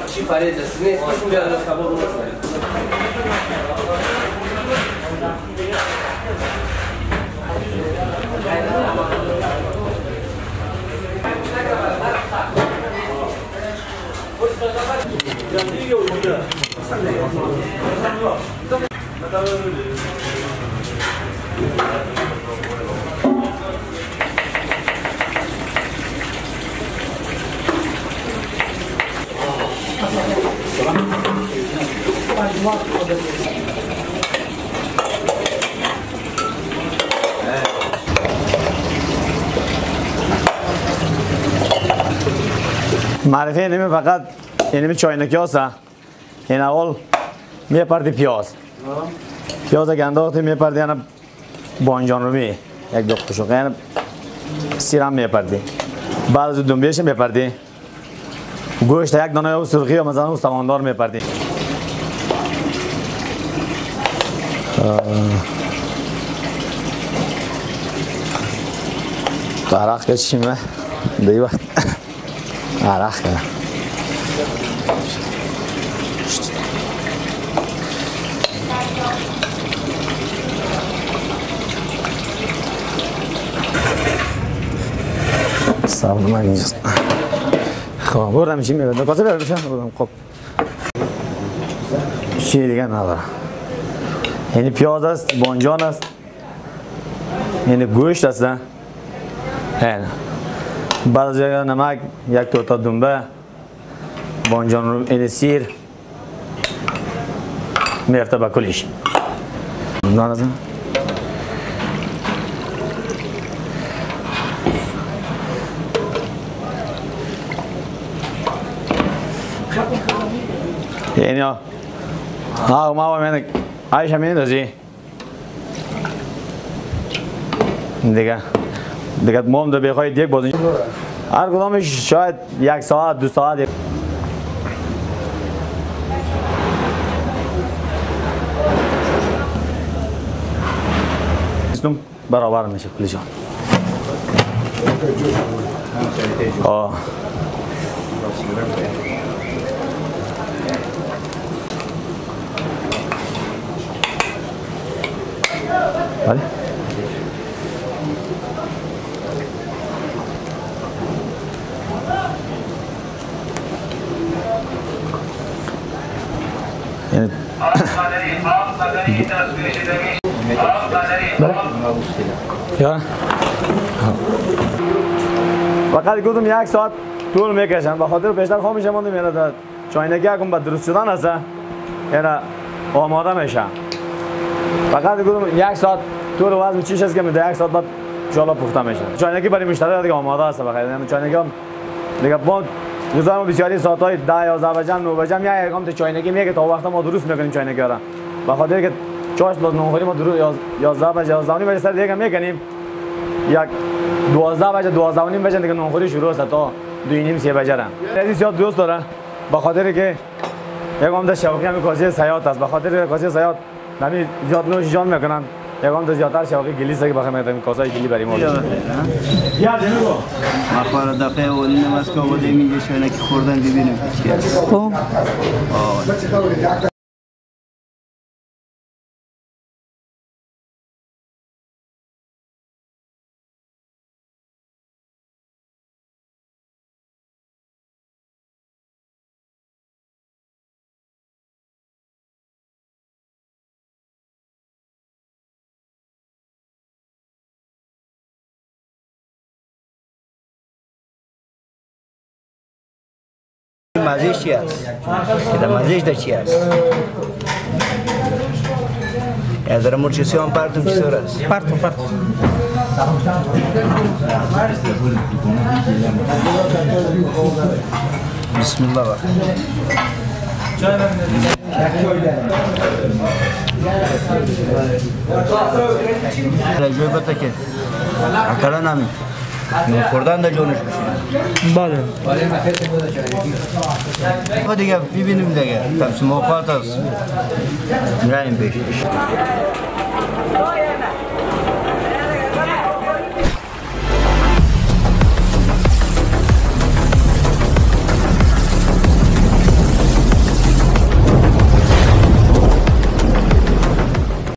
Ci parete, ne cambiare cavolo. معرفه اینمی فقط اینمی چاینکی هسته این اول میپردی پیاز پیاز گنداختی میپردی یعنی بانجان رو یک دو قشق یعنی سیرم میپردی بعد از دنبیش میپردی گوشت یک دانه او سرخی یا مثلا او سماندار میپردی تو عراق کشیمه دی وقت عراق کنه صابون من اینجاست خب بردم چی میبرد کاسه بردم بردم خب چی دیگه ندارم یعنی پیاز است بانجان است یعنی گوشت است نه بعد از جای نمک یک تا دنبه بانجان رو این سیر میرفته با کلیش نازم یعنی ها ما من عایش همین دازی دیگه مام دو بخواید یک بازی هر کدامش شاید یک ساعت دو ساعت برابر میشه کلیشان vale یا فقط گفتم یک ساعت طول میکشن به خاطر بیشتر خاموش ماندم یعنی چاینکی اگه با درست شدن هست یعنی آماده میشه فقط گفتم یک ساعت طول وزن چیش است که میده یک ساعت بعد جالا پخته میشه چاینکی برای مشتری دیگه آماده است بخیر یعنی چاینکی هم دیگه با روزا ما بسیاری ساعت‌های 10 11 بجه 9 بجه یا یکم چاینکی میگه تا وقت ما درست میکنیم چاینکی را به خاطر که چاش باز نونخوری ما درست 11 بجه 11 بجه سر دیگه میکنیم یک 12 بجه 12 و نیم بجه دیگه نونخوری شروع است تا 2 نیم 3 بجه را خیلی زیاد دوست داره به خاطر که یکم ده شوقی همین کاسه سیات است به خاطر کاسه سیات نمی زیاد نوش جان میکنن یکم ده زیادتر شوقی گلیس که بخوام میگم کاسه گلی بریم ما یا دیگه ما خور دفعه اول نماز کو بودیم اینجا شونه که خوردن ببینیم چی است خب مزهش چی است؟ که مزهش در چی است؟ یا در مرچسی هم پرتم چطور است؟ پرتم بسم الله الرحمن الرحیم جوی بتا که اکلا نمی خوردن در جانش بشید بله دیگه ببینیم دیگه تمس موقعات است میراییم پیش